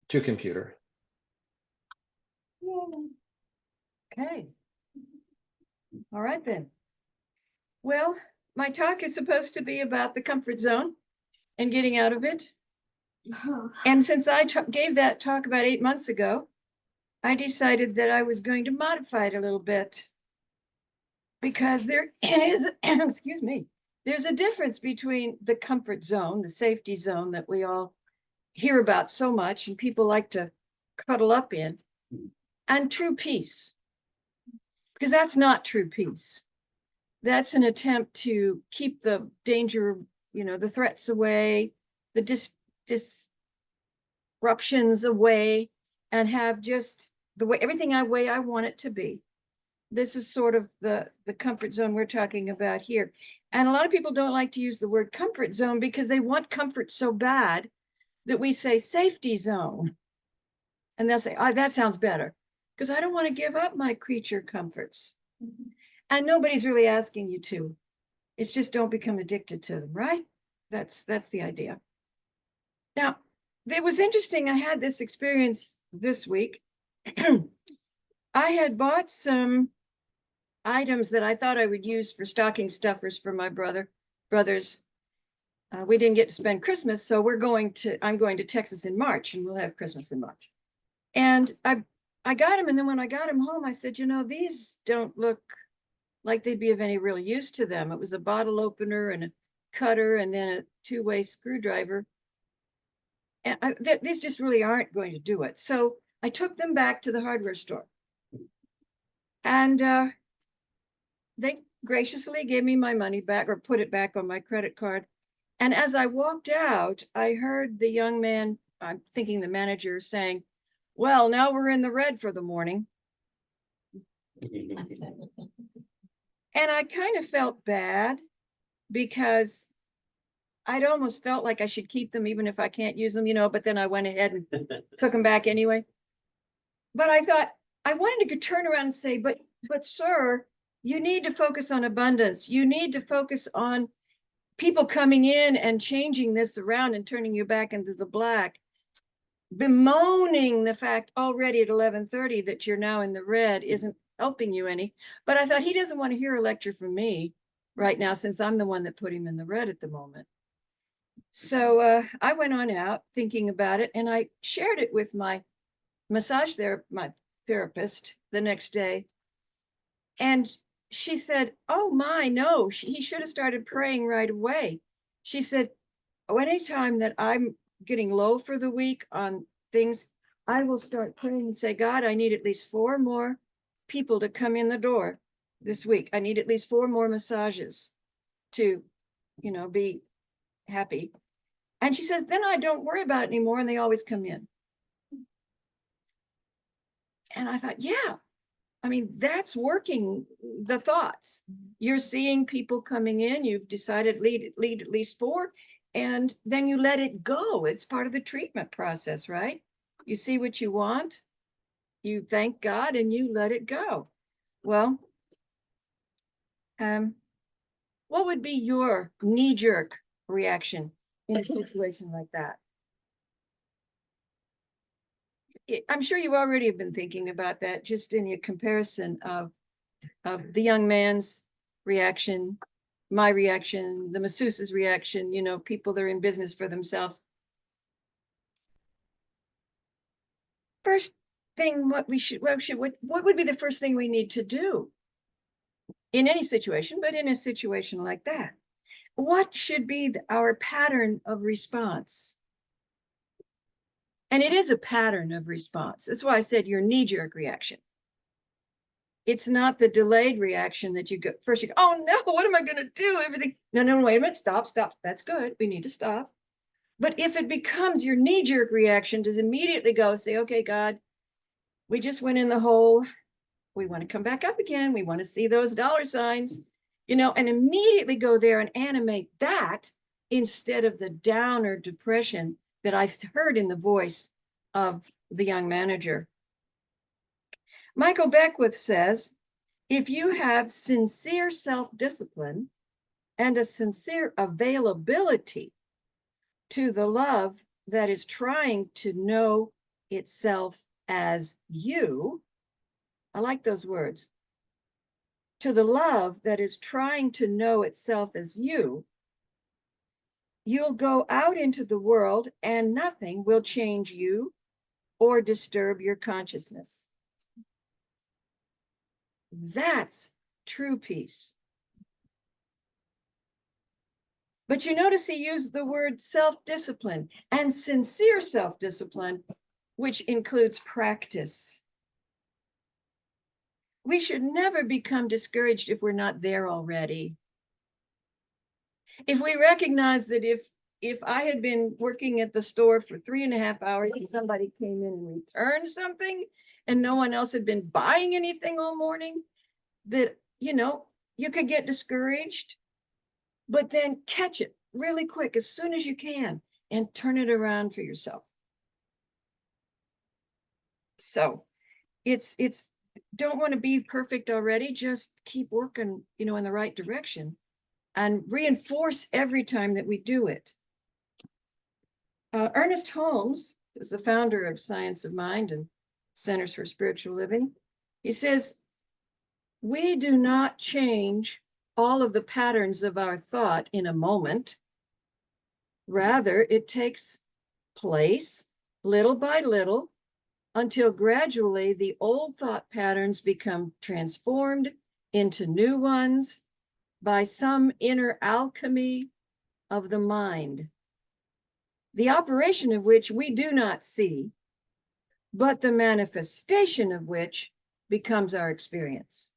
to computer. Okay. All right then. Well, my talk is supposed to be about the comfort zone and getting out of it. And since I gave that talk about 8 months ago, I decided that I was going to modify it a little bit because there is, excuse me, there's a difference between the comfort zone, the safety zone that we all hear about so much and people like to cuddle up in, and true peace. Because that's not true peace. That's an attempt to keep the danger, the threats away, the disruptions away, and have just the way everything I want it to be. This is sort of the comfort zone we're talking about here. And a lot of people don't like to use the word comfort zone because they want comfort so bad that we say safety zone. And they'll say, oh, that sounds better, because I don't want to give up my creature comforts. And nobody's really asking you to. It's just don't become addicted to them, right? That's the idea. Now, it was interesting. I had this experience this week. I had bought some items that I thought I would use for stocking stuffers for my brothers. We didn't get to spend Christmas, so I'm going to Texas in March, and we'll have Christmas in March. And I got them, and then when I got them home, I said, these don't look like they'd be of any real use to them. It was a bottle opener and a cutter and then a two-way screwdriver. And these just really aren't going to do it. So I took them back to the hardware store. And they graciously gave me my money back, or put it back on my credit card. And as I walked out, I heard the young man, I'm thinking the manager, saying, well, now we're in the red for the morning. And I kind of felt bad because I'd almost felt like I should keep them even if I can't use them, but then I went ahead and took them back anyway. But I thought I wanted to turn around and say, but sir, you need to focus on abundance. You need to focus on people coming in and changing this around and turning you back into the black. Bemoaning the fact already at 11:30 that you're now in the red isn't helping you any. But I thought he doesn't want to hear a lecture from me right now, since I'm the one that put him in the red at the moment. So I went on out thinking about it, and I shared it with my my therapist the next day. And she said, oh my, no, he should have started praying right away. She said, oh, anytime that I'm getting low for the week on things, I will start praying and say, God, I need at least 4 more people to come in the door this week. I need at least 4 more massages to, be happy. And she says, then I don't worry about it anymore, and they always come in. And I thought, yeah, I mean, that's working the thoughts. You're seeing people coming in, you've decided lead at least 4, and then you let it go. It's part of the treatment process, right? You see what you want, you thank God, and you let it go. Well, what would be your knee-jerk reaction in a situation like that? I'm sure you already have been thinking about that, just in a comparison of the young man's reaction, my reaction, the masseuse's reaction, people that are in business for themselves. First thing, what would be the first thing we need to do in any situation, but in a situation like that? What should be our pattern of response? And it is a pattern of response. That's why I said your knee-jerk reaction. It's not the delayed reaction that you go first. You go, oh no, what am I going to do? Everything. No, wait a minute. Stop. That's good. We need to stop. But if it becomes your knee-jerk reaction, to immediately go say, okay, God, we just went in the hole. We want to come back up again. We want to see those dollar signs, and immediately go there and animate that instead of the downer depression that I've heard in the voice of the young manager. Michael Beckwith says, if you have sincere self-discipline and a sincere availability to the love that is trying to know itself as you, I like those words, to the love that is trying to know itself as you, you'll go out into the world and nothing will change you or disturb your consciousness. That's true peace. But you notice he used the word self-discipline and sincere self-discipline, which includes practice. We should never become discouraged if we're not there already. If we recognize that if I had been working at the store for 3.5 hours and somebody came in and returned something and no one else had been buying anything all morning, that, you could get discouraged, but then catch it really quick as soon as you can and turn it around for yourself. So it's don't want to be perfect already, just keep working, in the right direction and reinforce every time that we do it. Ernest Holmes is the founder of Science of Mind and Centers for Spiritual Living. He says, we do not change all of the patterns of our thought in a moment. Rather, it takes place little by little until gradually the old thought patterns become transformed into new ones by some inner alchemy of the mind, the operation of which we do not see, but the manifestation of which becomes our experience.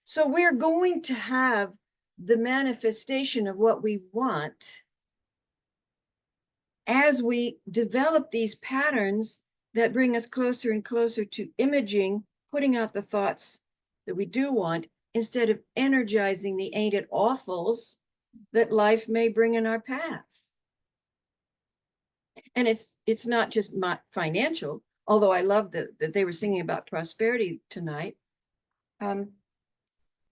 So we're going to have the manifestation of what we want as we develop these patterns that bring us closer and closer to imaging, putting out the thoughts that we do want, instead of energizing the ain't it awfuls that life may bring in our path. And it's not just financial, although I love that they were singing about prosperity tonight.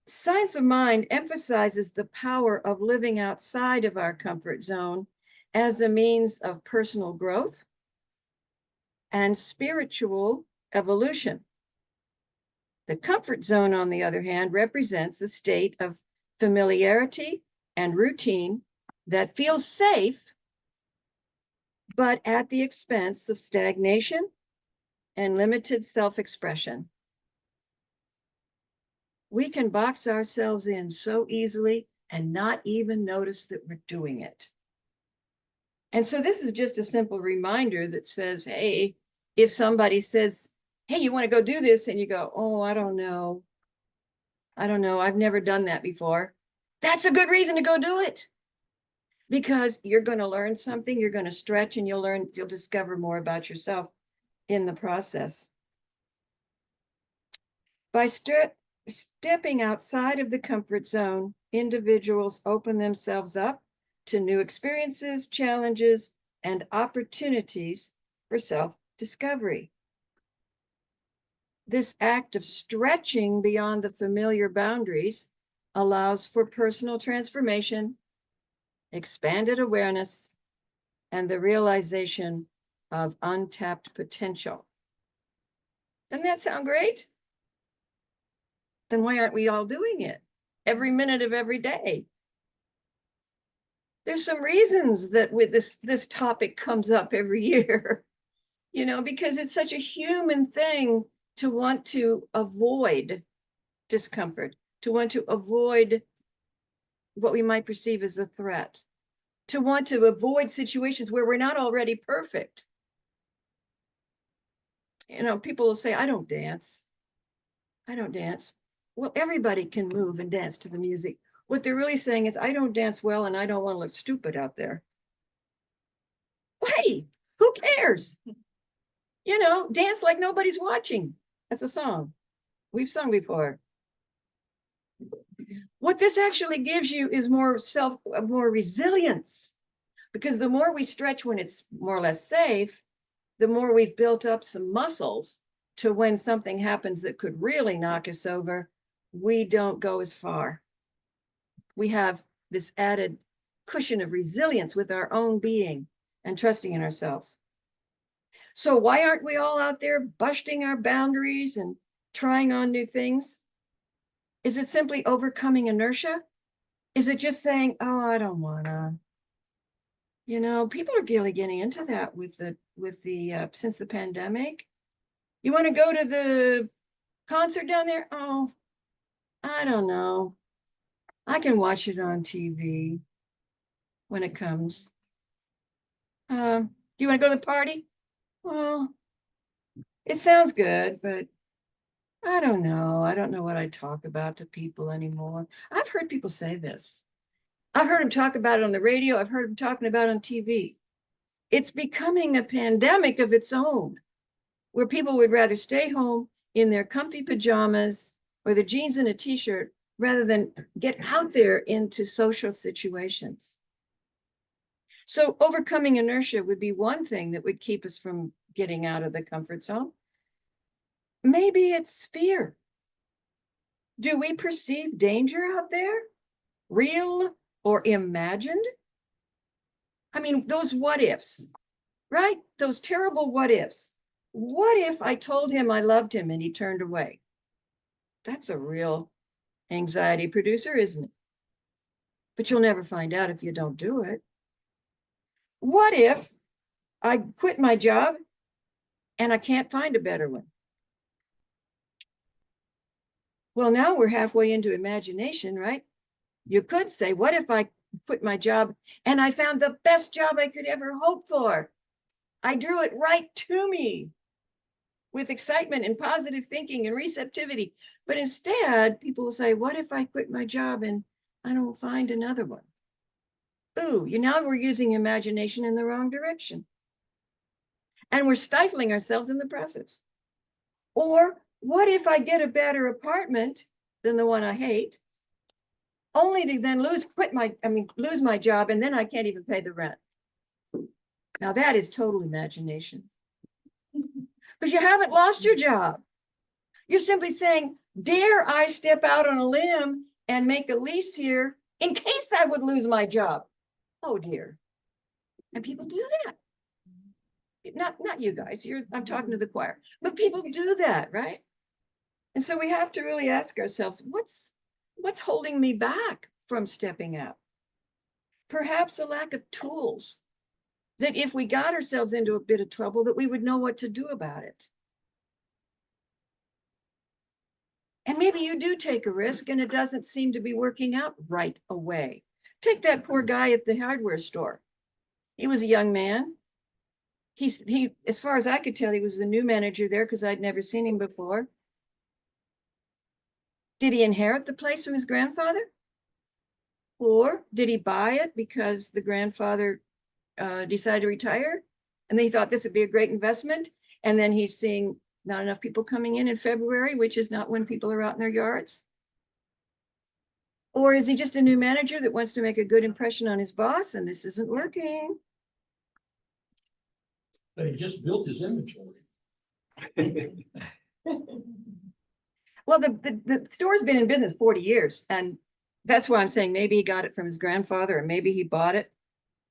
Science of Mind emphasizes the power of living outside of our comfort zone as a means of personal growth and spiritual evolution. The comfort zone, on the other hand, represents a state of familiarity and routine that feels safe, but at the expense of stagnation and limited self-expression. We can box ourselves in so easily and not even notice that we're doing it. And so this is just a simple reminder that says, hey, if somebody says, hey, you want to go do this? And you go, oh, I don't know. I've never done that before. That's a good reason to go do it. Because you're going to learn something, you're going to stretch, and you'll discover more about yourself in the process. By stepping outside of the comfort zone, individuals open themselves up to new experiences, challenges, and opportunities for self-discovery. This act of stretching beyond the familiar boundaries allows for personal transformation, expanded awareness, and the realization of untapped potential. Doesn't that sound great? Then why aren't we all doing it every minute of every day? There's some reasons that with this topic comes up every year, because it's such a human thing to want to avoid discomfort, to want to avoid what we might perceive as a threat, to want to avoid situations where we're not already perfect. People will say, I don't dance. Well, everybody can move and dance to the music. What they're really saying is, I don't dance well and I don't want to look stupid out there. Hey, who cares? Dance like nobody's watching. That's a song we've sung before. What this actually gives you is more resilience, because the more we stretch when it's more or less safe, the more we've built up some muscles to when something happens that could really knock us over, we don't go as far. We have this added cushion of resilience with our own being and trusting in ourselves. So why aren't we all out there busting our boundaries and trying on new things? Is it simply overcoming inertia? Is it just saying, oh, I don't wanna? People are really getting into that with the since the pandemic. You want to go to the concert down there? Oh, I don't know. I can watch it on TV when it comes. Do you want to go to the party? Well, it sounds good, but I don't know. I don't know what I talk about to people anymore. I've heard people say this. I've heard them talk about it on the radio. I've heard them talking about it on TV. It's becoming a pandemic of its own, where people would rather stay home in their comfy pajamas or their jeans and a t-shirt rather than get out there into social situations. So overcoming inertia would be one thing that would keep us from getting out of the comfort zone. Maybe it's fear. Do we perceive danger out there? Real or imagined? I mean, those what ifs, right? Those terrible what ifs. What if I told him I loved him and he turned away? That's a real anxiety producer, isn't it? But you'll never find out if you don't do it. What if I quit my job and I can't find a better one? Well, now we're halfway into imagination, right? You could say, what if I quit my job and I found the best job I could ever hope for? I drew it right to me with excitement and positive thinking and receptivity. But instead, people will say, what if I quit my job and I don't find another one? Ooh, now we're using imagination in the wrong direction. And we're stifling ourselves in the process. Or what if I get a better apartment than the one I hate, only to then lose my job, and then I can't even pay the rent? Now that is total imagination. Because you haven't lost your job. You're simply saying, dare I step out on a limb and make a lease here in case I would lose my job? Oh dear. And people do that. Not you guys. I'm talking to the choir. But people do that, right? And so we have to really ask ourselves, what's holding me back from stepping out? Perhaps a lack of tools, that if we got ourselves into a bit of trouble, that we would know what to do about it. And maybe you do take a risk and it doesn't seem to be working out right away. Take that poor guy at the hardware store. He was a young man. He, as far as I could tell, he was the new manager there because I'd never seen him before. Did he inherit the place from his grandfather? Or did he buy it because the grandfather decided to retire and they thought this would be a great investment? And then he's seeing not enough people coming in February, which is not when people are out in their yards. Or is he just a new manager that wants to make a good impression on his boss and this isn't working? But he just built his inventory. Well, the store's been in business 40 years. And that's why I'm saying maybe he got it from his grandfather or maybe he bought it.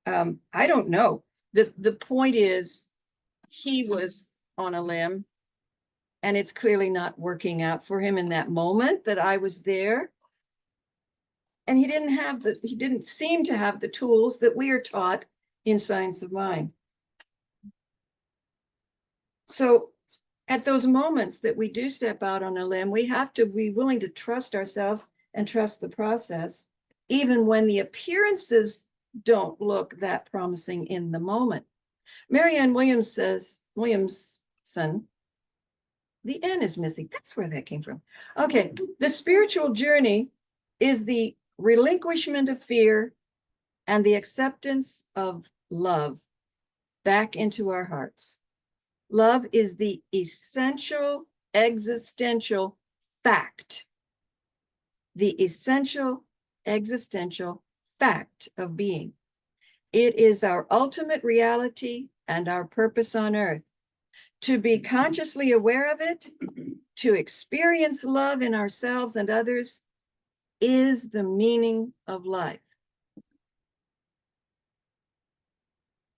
I don't know. The point is he was on a limb and it's clearly not working out for him in that moment that I was there. And he didn't seem to have the tools that we are taught in Science of Mind. So at those moments that we do step out on a limb, we have to be willing to trust ourselves and trust the process, even when the appearances don't look that promising in the moment. Marianne Williamson, the N is missing. That's where that came from. Okay, the spiritual journey is the relinquishment of fear and the acceptance of love back into our hearts. Love is the essential existential fact, the essential existential fact of being. It is our ultimate reality and our purpose on earth. To be consciously aware of it, to experience love in ourselves and others, is the meaning of life.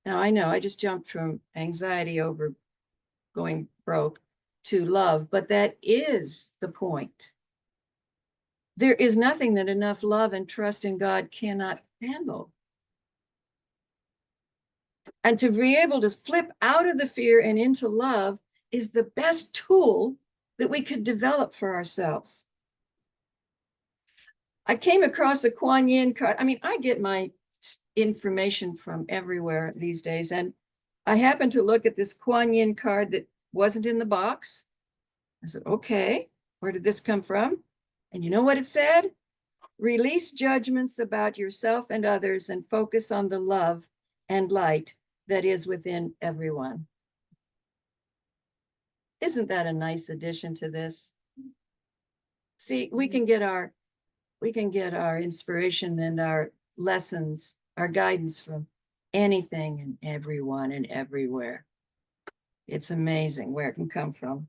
Now, I know I just jumped from anxiety over going broke to love, but that is the point. There is nothing that enough love and trust in God cannot handle. And to be able to flip out of the fear and into love is the best tool that we could develop for ourselves. I came across a Kuan Yin card. I mean, I get my information from everywhere these days. And I happened to look at this Kuan Yin card that wasn't in the box. I said, okay, where did this come from? And you know what it said? Release judgments about yourself and others and focus on the love and light that is within everyone. Isn't that a nice addition to this? See, we can get our inspiration and our lessons, our guidance from anything and everyone and everywhere. It's amazing where it can come from.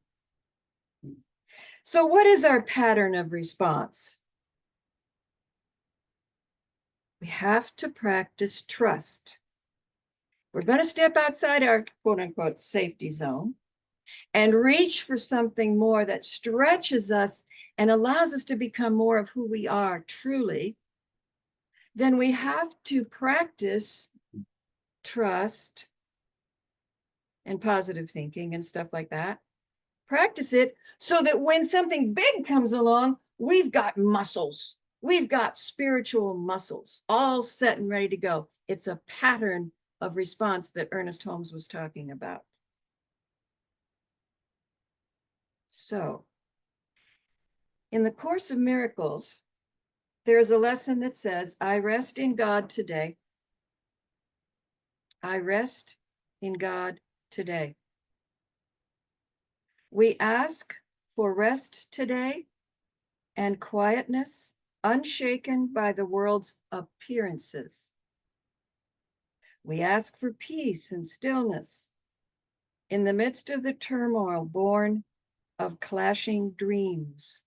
So what is our pattern of response? We have to practice trust. We're going to step outside our quote unquote safety zone and reach for something more that stretches us and allows us to become more of who we are truly. Then we have to practice trust and positive thinking and stuff like that. Practice it so that when something big comes along, we've got muscles. We've got spiritual muscles all set and ready to go. It's a pattern of response that Ernest Holmes was talking about. So, in the Course of Miracles, there's a lesson that says, I rest in God today. I rest in God today. We ask for rest today and quietness, unshaken by the world's appearances. We ask for peace and stillness in the midst of the turmoil born of clashing dreams.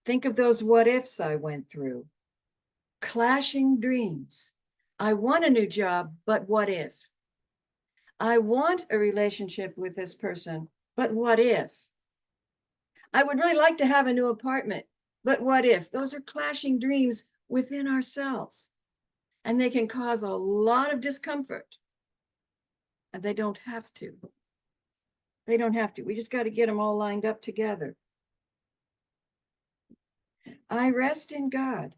Think of those what ifs I went through. Clashing dreams. I want a new job, but what if? I want a relationship with this person, but what if? I would really like to have a new apartment, but what if? Those are clashing dreams within ourselves, and they can cause a lot of discomfort. And they don't have to. They don't have to. We just got to get them all lined up together. I rest in God.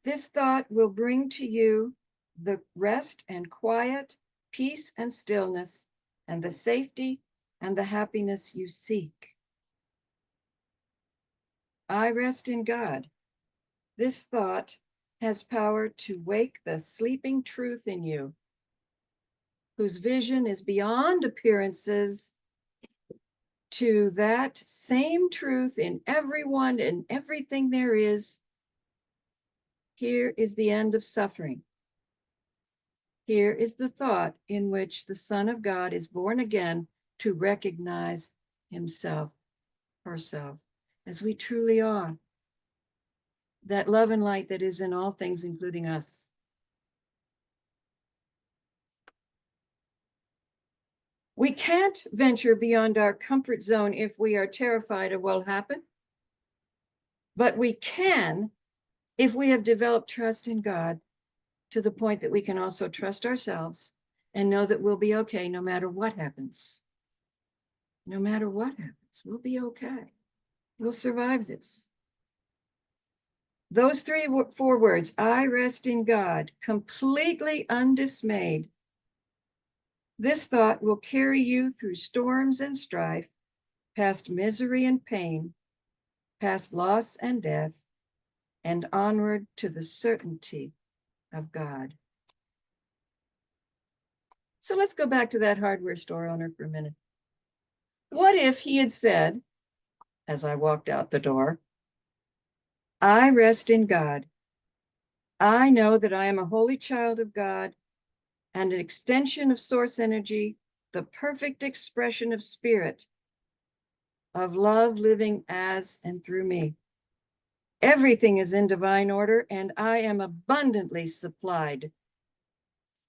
This thought will bring to you the rest and quiet, peace and stillness, and the safety and the happiness you seek. I rest in God. This thought has power to wake the sleeping truth in you, whose vision is beyond appearances, to that same truth in everyone and everything there is. Here is the end of suffering. Here is the thought in which the Son of God is born again to recognize himself, herself, as we truly are. That love and light that is in all things, including us. We can't venture beyond our comfort zone if we are terrified of what will happen. But we can if we have developed trust in God to the point that we can also trust ourselves and know that we'll be okay no matter what happens. No matter what happens, we'll be okay. We'll survive this. Those 4 words, I rest in God, completely undismayed. This thought will carry you through storms and strife, past misery and pain, past loss and death, and onward to the certainty of God. So let's go back to that hardware store owner for a minute. What if he had said, as I walked out the door, I rest in God. I know that I am a holy child of God and an extension of source energy, the perfect expression of spirit, of love living as and through me. Everything is in divine order and I am abundantly supplied.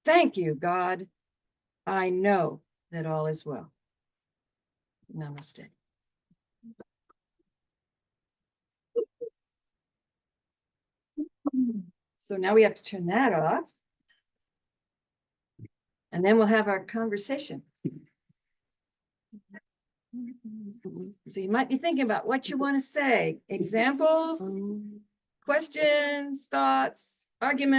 Thank you, God. I know that all is well. Namaste. So now we have to turn that off. And then we'll have our conversation. So you might be thinking about what you want to say. Examples, questions, thoughts, arguments.